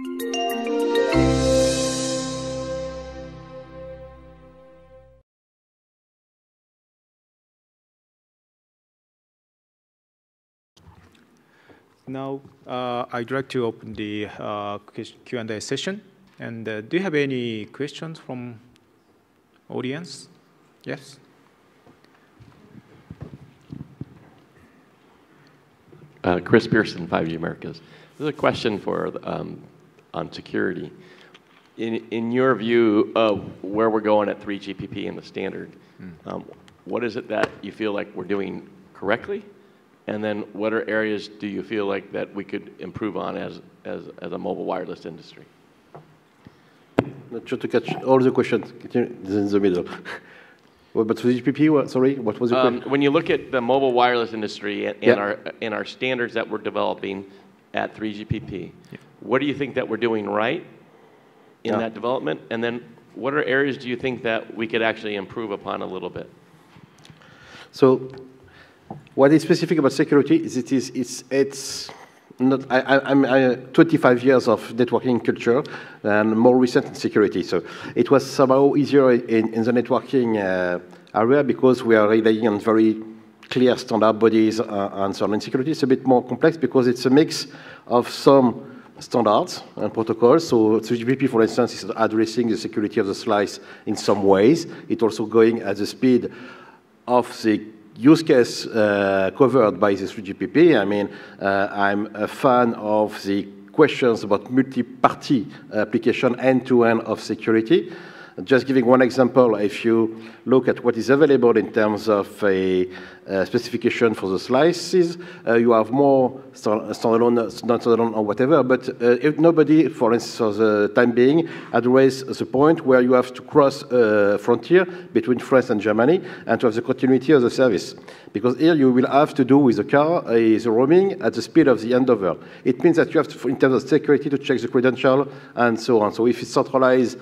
Now, I'd like to open the Q&A session. And do you have any questions from audience? Yes? Chris Pearson, 5G Americas. This is a question for on security. In your view of where we're going at 3GPP and the standard, what is it that you feel like we're doing correctly? And then what are areas do you feel like that we could improve on as a mobile wireless industry? Not sure to catch all the questions in the middle. But 3GPP, sorry, what was the question? When you look at the mobile wireless industry and our standards that we're developing at 3GPP, what do you think that we're doing right in that development? And then what are areas do you think that we could actually improve upon a little bit? So what is specific about security is it's not, I'm 25 years of networking culture and more recent in security. So it was somehow easier in the networking area because we are relying on very clear standard bodies and so on. In security, it's a bit more complex because it's a mix of some standards and protocols. So 3GPP, for instance, is addressing the security of the slice in some ways. It's also going at the speed of the use case covered by the 3GPP. I mean, I'm a fan of the questions about multi-party application end-to-end of security. Just giving one example, if you look at what is available in terms of a specification for the slices, you have more standalone, not standalone or whatever, but if nobody, for instance, for the time being, addressed the point where you have to cross a frontier between France and Germany and to have the continuity of the service. Because here you will have to do with the car the roaming at the speed of the handover. It means that you have to, in terms of security, to check the credential and so on. So if it's centralized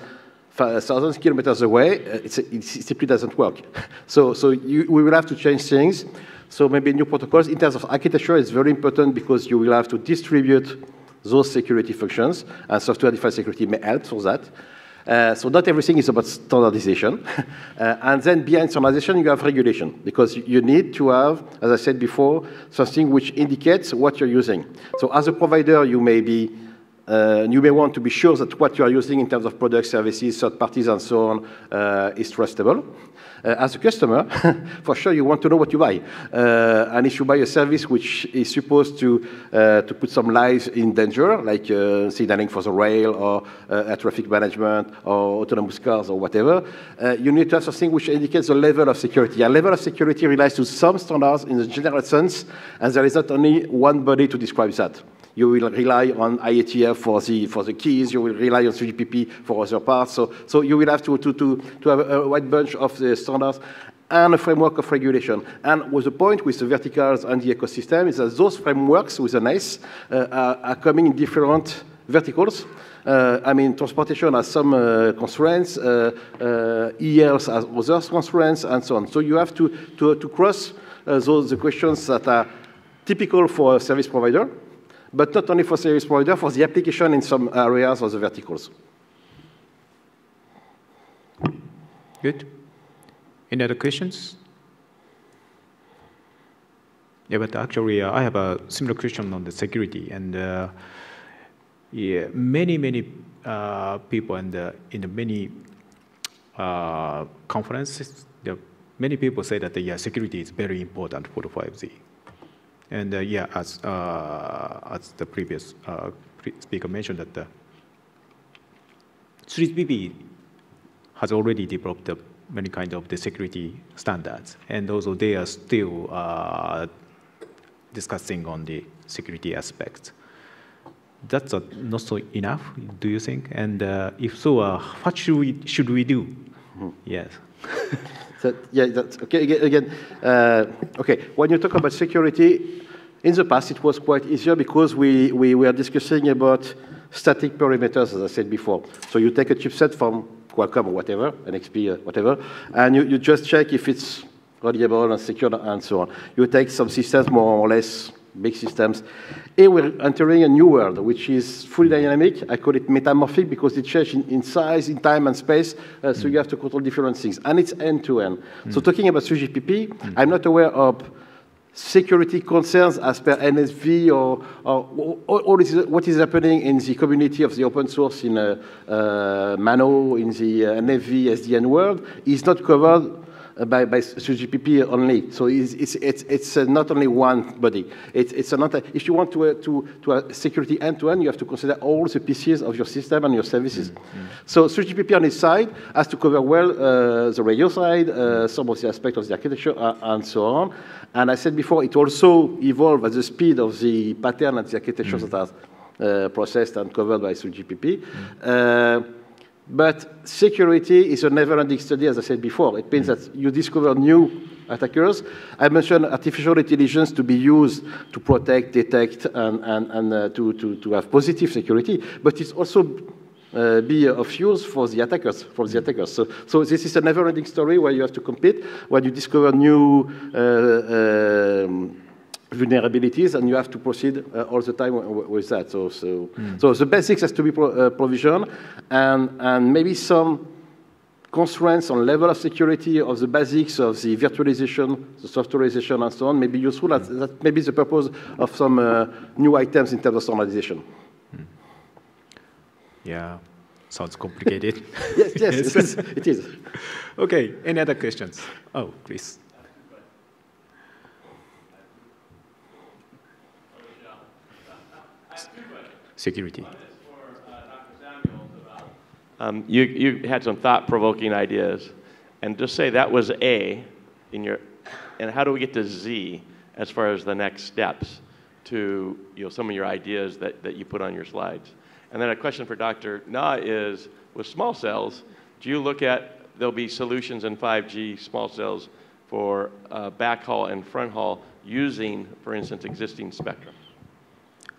1,000 kilometers away, it simply doesn't work. So we will have to change things. So maybe new protocols. In terms of architecture, it's very important because you will have to distribute those security functions, and software-defined security may help for that. So not everything is about standardization. And then behind standardization, you have regulation, because you need to have, as I said before, something which indicates what you're using. So as a provider, you may want to be sure that what you are using in terms of products, services, third parties, and so on is trustable. As a customer, for sure, you want to know what you buy. And if you buy a service which is supposed to put some lives in danger, like signaling for the rail or air traffic management or autonomous cars or whatever, you need to have something which indicates the level of security. A level of security relies to some standards in the general sense, and there is not only one body to describe that. You will rely on IATF for the keys. You will rely on 3GPP for other parts. So you will have to have a wide bunch of the standards and a framework of regulation. And with the point with the verticals and the ecosystem is that those frameworks with an S are coming in different verticals. I mean, transportation has some constraints, ELs has other constraints, and so on. So you have to cross the questions that are typical for a service provider, but not only for service provider, for the application in some areas of the verticals. Good. Any other questions? Yeah, but actually, I have a similar question on the security. And yeah, many people in the many conferences, many people say that security is very important for the 5G. And yeah, as the previous speaker mentioned, that 3GPP has already developed many kind of the security standards, and also they are still discussing on the security aspects. That's not so enough, do you think? And if so, what should we do? Mm-hmm. Yes. Yeah, that's okay. Again, okay. When you talk about security, in the past it was quite easier because we were discussing about static perimeters, as I said before. So you take a chipset from Qualcomm or whatever, NXP, whatever, and you just check if it's reliable and secure and so on. You take some systems more or less big systems. Here we're entering a new world, which is fully dynamic. I call it metamorphic because it changes in size, in time, and space. So you have to control different things. And it's end-to-end. So talking about 3GPP, I'm not aware of security concerns as per NSV or what is happening in the community of the open source in Mano, in the NFV, SDN world is not covered by 3GPP only. So it's not only one body. It's another. If you want to security end-to-end, you have to consider all the pieces of your system and your services. So 3GPP on its side has to cover well the radio side, some of the aspects of the architecture, and so on. And I said before, it also evolved at the speed of the pattern and the architectures that are processed and covered by 3GPP. But security is a never-ending study, as I said before. It means that you discover new attackers. I mentioned artificial intelligence to be used to protect, detect, and to have positive security. But it's also be of use for the attackers. So this is a never-ending story where you have to compete, where you discover new vulnerabilities, and you have to proceed all the time with that. So the basics has to be provisioned, and maybe some constraints on level of security of the basics of the virtualization, the softwareization, and so on may be useful. That may be the purpose of some new items in terms of standardization. Yeah, sounds complicated. yes, it is. Okay, any other questions? Oh, please. Security. You had some thought-provoking ideas, and just say that was A in your, and how do we get to Z as far as the next steps to some of your ideas that you put on your slides? And then a question for Dr. Na is, with small cells, do you look at, there'll be solutions in 5G small cells for backhaul and front haul using, for instance, existing spectrum?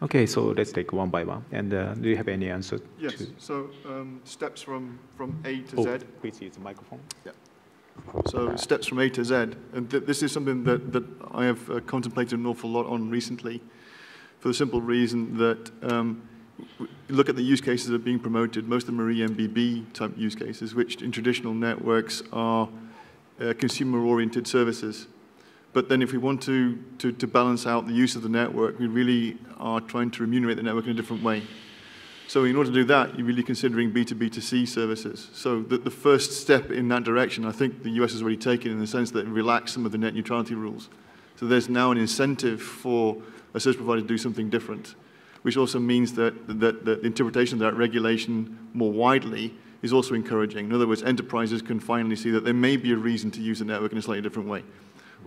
Okay, so let's take one by one. And do you have any answer? Yes, so steps from A to Z. Please use the microphone. Yeah. So steps from A to Z. And this is something that I have contemplated an awful lot on recently for the simple reason that look at the use cases that are being promoted. Most of them are EMBB type use cases, which in traditional networks are consumer-oriented services. But then if we want to balance out the use of the network, we really are trying to remunerate the network in a different way. So in order to do that, you're really considering B2B2C services. So the first step in that direction, I think the US has already taken in the sense that it relaxed some of the net neutrality rules. So there's now an incentive for a service provider to do something different, which also means that the interpretation of that regulation more widely is also encouraging. In other words, enterprises can finally see that there may be a reason to use the network in a slightly different way.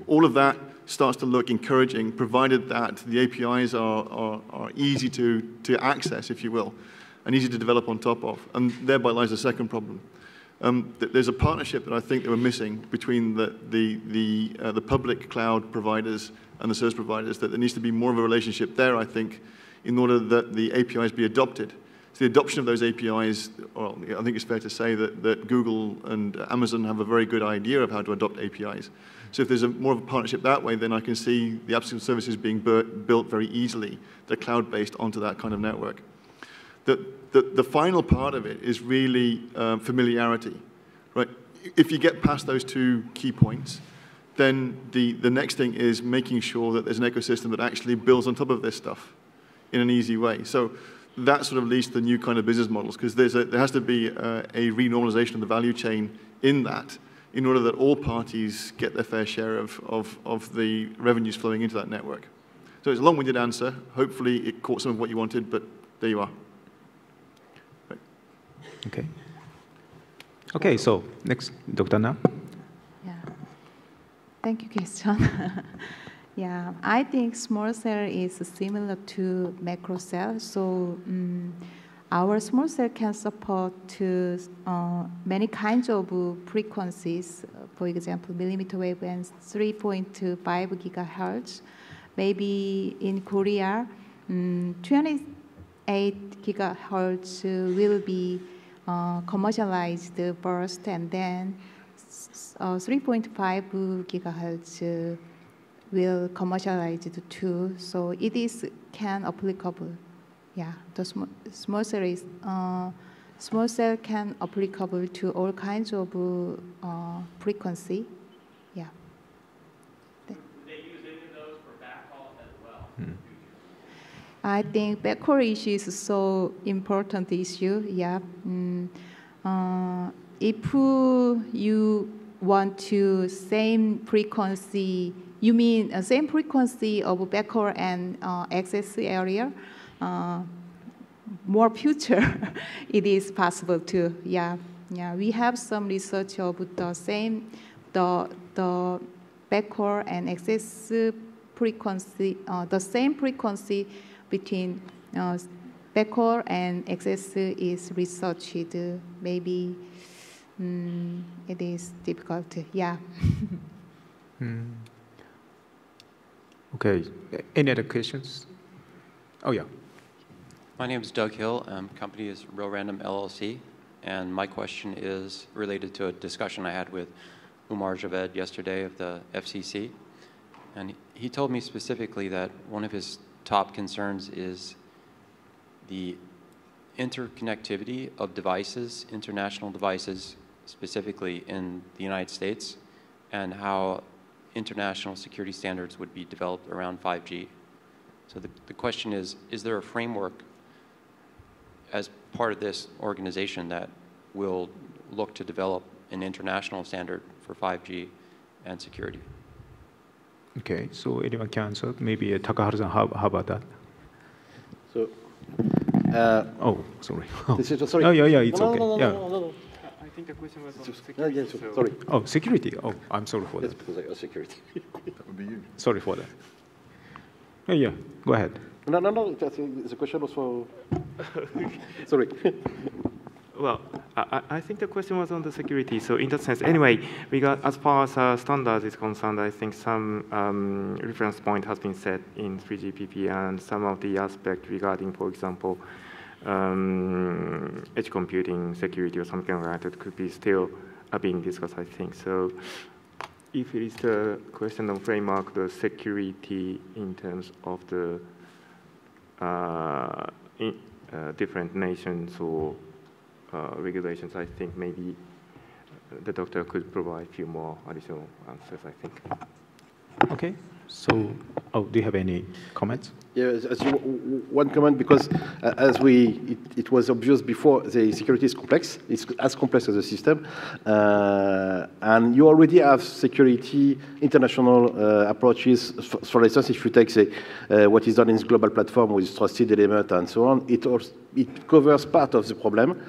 All of that starts to look encouraging, provided that the APIs are easy to access, if you will, and easy to develop on top of. And thereby lies the second problem. There's a partnership that I think that we're missing between the public cloud providers and the service providers, that there needs to be more of a relationship there, I think, in order that the APIs be adopted. So the adoption of those APIs, well, I think it's fair to say that Google and Amazon have a very good idea of how to adopt APIs. So if there's more of a partnership that way, then I can see the application services being built very easily, they're cloud-based onto that kind of network. The final part of it is really familiarity, right? If you get past those two key points, then the next thing is making sure that there's an ecosystem that actually builds on top of this stuff in an easy way. So that sort of leads to the new kind of business models, because there has to be a renormalization of the value chain in that, in order that all parties get their fair share of the revenues flowing into that network. So it's a long-winded answer. Hopefully it caught some of what you wanted, but there you are. Right. Okay. Okay, so next, Dr. Na. Yeah. Thank you, Christian. Yeah, I think small cell is similar to macro cell. So our small cell can support to many kinds of frequencies. For example, millimeter wave and 3.5 gigahertz. Maybe in Korea, 28 gigahertz will be commercialized first, and then 3.5 gigahertz will commercialize it too. So it is can applicable. Yeah, the small cell can applicable to all kinds of frequency. Yeah. Would they use any of those for backhaul as well? I think backhaul issue is so important issue. Yeah. If you want to same frequency, you mean same frequency of backhaul and access area, more future, it is possible too. Yeah, yeah. We have some research of the same, the backhaul and access frequency, the same frequency between backhaul and access is researched. Maybe it is difficult. Yeah. Okay. Any other questions? Oh yeah. My name is Doug Hill. Company is Real Random LLC, and my question is related to a discussion I had with Umar Javed yesterday of the FCC. And he told me specifically that one of his top concerns is the interconnectivity of devices, international devices, specifically in the United States, and how international security standards would be developed around 5G. So the question is there a framework as part of this organization that will look to develop an international standard for 5G and security? Okay, so anyone can answer? Maybe Takaharu-san, how about that? So, oh, sorry. sorry. Oh, yeah, it's no, okay. No. I think the question was on security. Yeah, sorry. Oh, security. Oh, I'm sorry for That's that. because I was security. That would be you. Sorry for that. Oh, yeah, go ahead. No. The question was for. Sorry. Well, I think the question was on the security. So in that sense, anyway, we got, as far as standards is concerned, I think some reference point has been set in 3GPP, and some of the aspect regarding, for example, edge computing security or something like that could be still being discussed, I think. So if it is the question of framework, the security in terms of the different nations or regulations, I think maybe the doctor could provide a few more additional answers, I think. Okay, so, do you have any comments? Yeah, one comment, because it was obvious before, the security is complex. It's as complex as the system. And you already have security, international approaches. For instance, if you take, say, what is done in this global platform with trusted element and so on, it covers part of the problem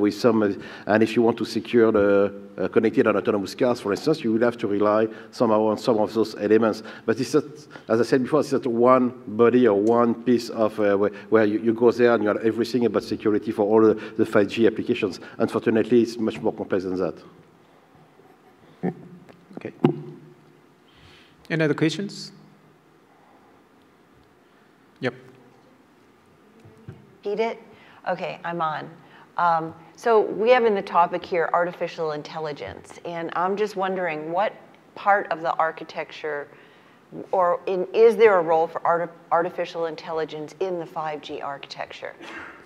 with some, and if you want to secure the connected and autonomous cars, for instance, you will have to rely somehow on some of those elements. But it's not, as I said before, it's not one body or one piece of where you go there and you have everything about security for all the 5G applications. Unfortunately, it's much more complex than that. Okay. Any other questions? Yep. Repeat it? Okay, I'm on. So we have in the topic here artificial intelligence, and I'm just wondering what part of the architecture, or is there a role for artificial intelligence in the 5G architecture?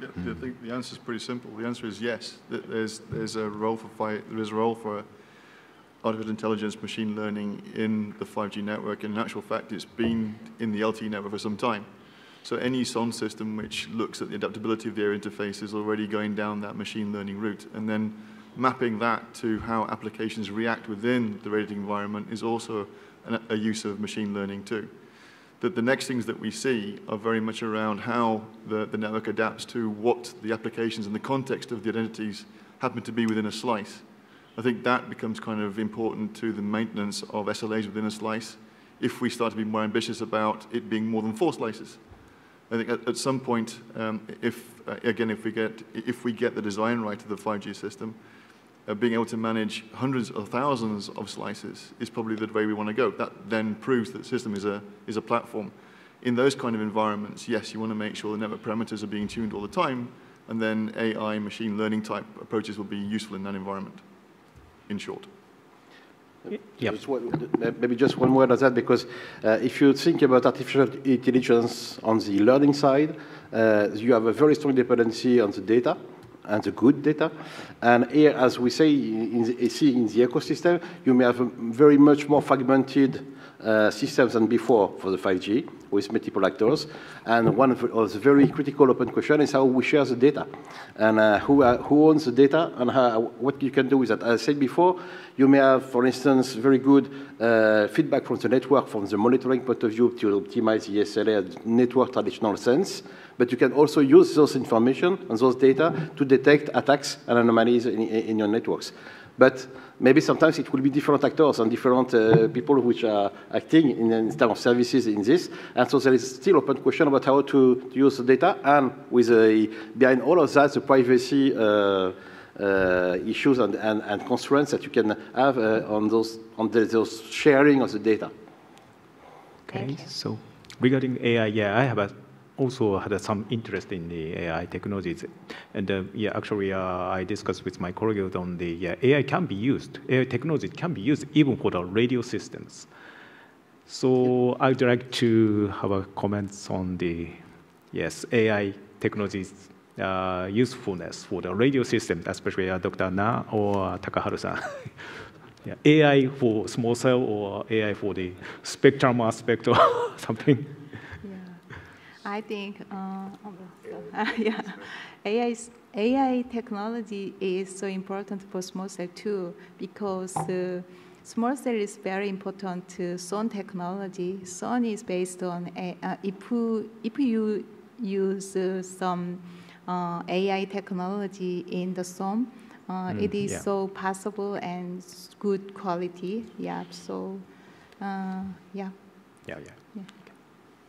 Yeah, I think the answer is pretty simple. The answer is yes. There's a role for artificial intelligence, machine learning in the 5G network, and in actual fact, it's been in the LTE network for some time. So any SON system which looks at the adaptability of their interface is already going down that machine learning route. And then mapping that to how applications react within the rating environment is also a use of machine learning too. The next things that we see are very much around how the network adapts to what the applications and the context of the identities happen to be within a slice. I think that becomes kind of important to the maintenance of SLAs within a slice if we start to be more ambitious about it being more than 4 slices. I think at some point, if we get the design right of the 5G system, being able to manage hundreds of thousands of slices is probably the way we want to go. That then proves that the system is a platform. In those kind of environments, yes, you want to make sure the network parameters are being tuned all the time, and then AI, machine learning type approaches will be useful in that environment, in short. Yep. Maybe just one word on that, because if you think about artificial intelligence on the learning side, you have a very strong dependency on the data, and the good data. And here, as we say in the ecosystem, you may have a very much more fragmented systems than before for the 5G with multiple actors. And one of the very critical open question is how we share the data, and who owns the data, and what you can do with that. As I said before, you may have, for instance, very good feedback from the network, from the monitoring point of view, to optimize the SLA network traditional sense. But you can also use those information and those data to detect attacks and anomalies in your networks. But maybe sometimes it will be different actors and different people which are acting in terms of services in this. And so there is still open question about how to use the data, and with behind all of that, the privacy issues and constraints that you can have on those sharing of the data. Okay, so regarding AI, yeah, I have also had some interest in the AI technologies, and yeah, actually, I discussed with my colleagues on the AI can be used. AI technology can be used even for the radio systems. So I'd like to have a comments on the AI technologies usefulness for the radio system, especially Dr. Na or Takaharu-san. Yeah, AI for small cell or AI for the spectrum aspect or something. I think AI technology is so important for small cell too, because small cell is very important to SON technology. SON is based on if you use some AI technology in the SON, it is so possible and good quality. Yeah. So yeah.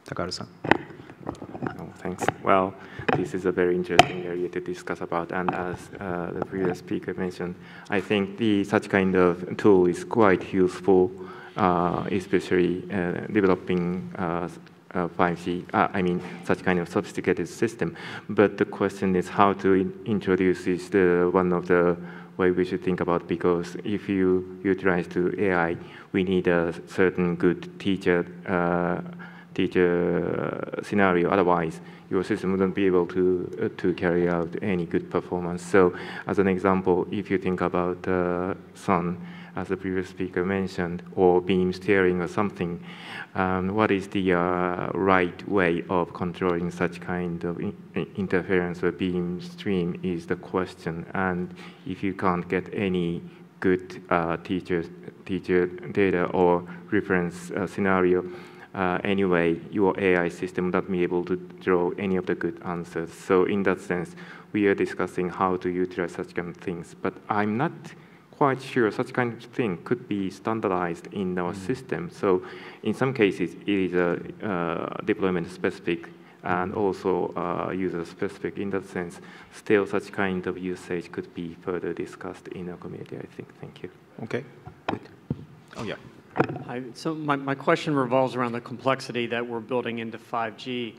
Takaharu-san. Oh, thanks. Well, this is a very interesting area to discuss about, and as the previous speaker mentioned, I think such kind of tool is quite useful, especially developing 5G, I mean, such kind of sophisticated system. But the question is how to introduce is one of the way we should think about, because if you utilize to AI, we need a certain good teacher scenario. Otherwise, your system wouldn't be able to carry out any good performance. So, as an example, if you think about SON, as the previous speaker mentioned, or beam steering or something, what is the right way of controlling such kind of interference or beam stream is the question. And if you can't get any good teacher data or reference scenario, anyway, your AI system will not be able to draw any of the good answers. So in that sense, we are discussing how to utilize such kind of things. But I'm not quite sure such kind of thing could be standardized in our system. So in some cases, it is deployment specific and also user-specific. In that sense, still such kind of usage could be further discussed in our community, I think. Thank you. Okay, good. Oh, yeah. Hi. So my question revolves around the complexity that we're building into 5G.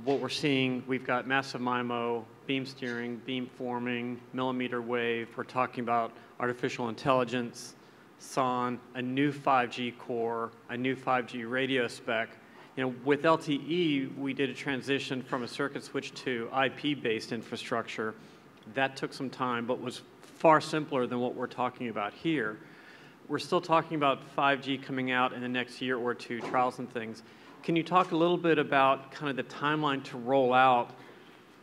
What we're seeing, we've got massive MIMO, beam steering, beam forming, millimeter wave. We're talking about artificial intelligence, SON, a new 5G core, a new 5G radio spec. You know, with LTE, we did a transition from a circuit switch to IP-based infrastructure. That took some time, but was far simpler than what we're talking about here. We're still talking about 5G coming out in the next year or two, trials and things. Can you talk a little bit about kind of the timeline to roll out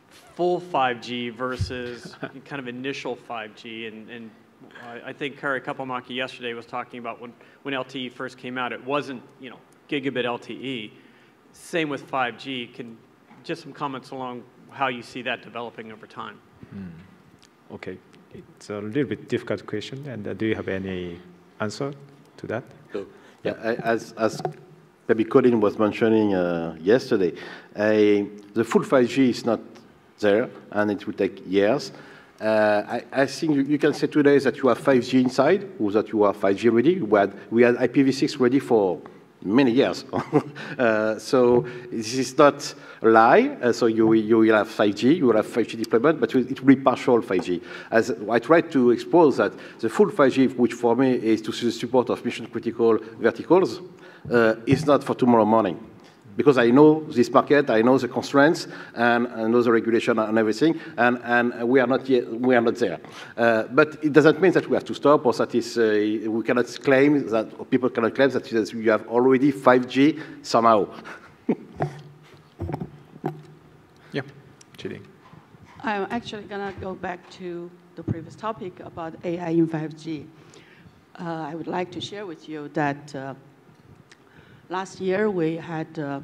full 5G versus kind of initial 5G? And I think Kari Kapomaki yesterday was talking about when LTE first came out, it wasn't, you know, gigabit LTE. Same with 5G. Just some comments along how you see that developing over time. Okay, it's a little bit difficult question, and do you have any answer to that? So, yeah, as maybe Colin was mentioning yesterday, the full 5G is not there, and it will take years. I think you can say today that you have 5G inside, or that you are 5G ready. We had IPv6 ready for many years. So this is not a lie. So you will have 5G, you will have 5G deployment, but it will be partial 5G. As I tried to expose that the full 5G, which for me is to see the support of mission-critical verticals, is not for tomorrow morning. Because I know this market, I know the constraints, and I know the regulation and everything, and we are not there. But it doesn't mean that we have to stop, or that is, we cannot claim that, or people cannot claim that you have already 5G somehow. Yeah, Chidi. I'm actually going to go back to the previous topic about AI in 5G. I would like to share with you that last year we had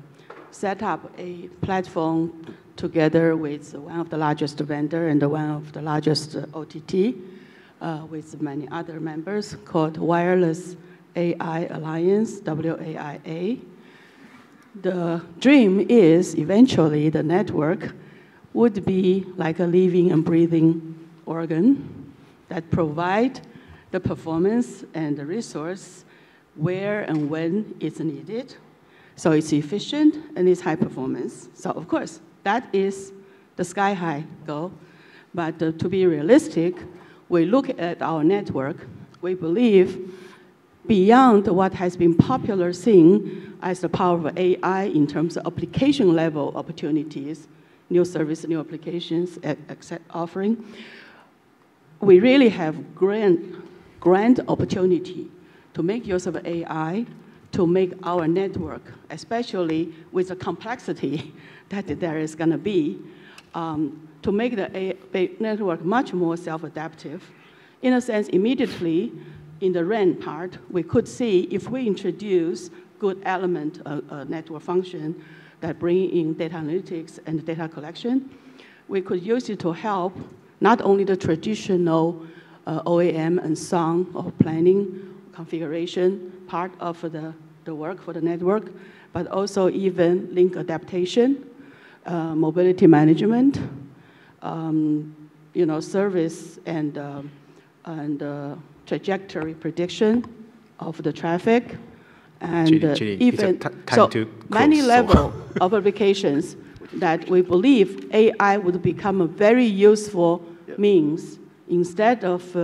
set up a platform together with one of the largest vendor and one of the largest OTT with many other members called Wireless AI Alliance, WAIA. The dream is eventually the network would be like a living and breathing organ that provide the performance and the resource where and when it's needed. So it's efficient and it's high performance. So of course, that is the sky high goal. But to be realistic, we look at our network, we believe beyond what has been popular seen as the power of AI in terms of application level opportunities, new service, new applications, offering, we really have grand opportunity to make use of AI, to make our network, especially with the complexity that there is going to be, to make the network much more self-adaptive. In a sense, immediately in the RAN part, we could see if we introduce good element, network function that bring in data analytics and data collection, we could use it to help not only the traditional OAM and song or planning, configuration part of the work for the network, but also even link adaptation, mobility management, service and trajectory prediction of the traffic, and even so many level of applications that we believe AI would become a very useful means instead of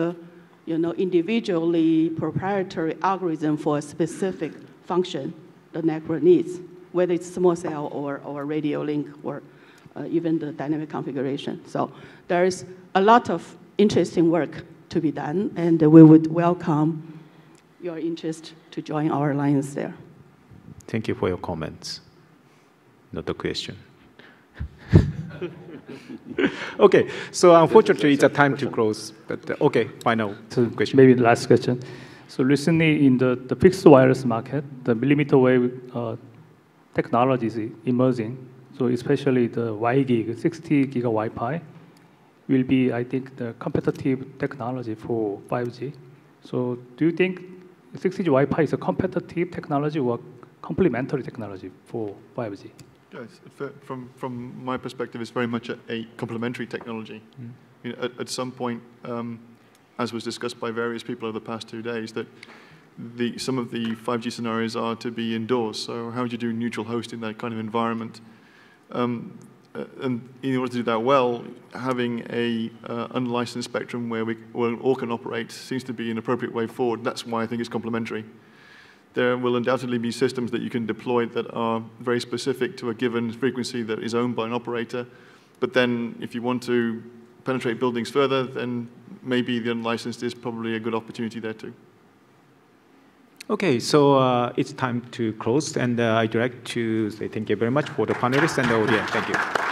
individually proprietary algorithm for a specific function the network needs, whether it's small cell or radio link or even the dynamic configuration. So there is a lot of interesting work to be done, and we would welcome your interest to join our alliance there. Thank you for your comments. Not a question. Okay, so unfortunately, it's a time to close. But okay, final question. Maybe the last question. So recently, in the fixed wireless market, the millimeter wave technology is emerging. So especially the WiGig, 60 gig Wi-Fi, will be, I think, the competitive technology for 5G. So do you think 60 gig Wi-Fi is a competitive technology or complementary technology for 5G? Yes, from my perspective, it's very much a complementary technology. At some point, as was discussed by various people over the past 2 days, that some of the 5G scenarios are to be indoors. So how do you do neutral host in that kind of environment? And in order to do that well, having a unlicensed spectrum where all can operate seems to be an appropriate way forward. That's why I think it's complementary. There will undoubtedly be systems that you can deploy that are very specific to a given frequency that is owned by an operator. But then if you want to penetrate buildings further, then maybe the unlicensed is probably a good opportunity there too. Okay, so it's time to close, and I'd like to say thank you very much for the panelists and the audience. Thank you.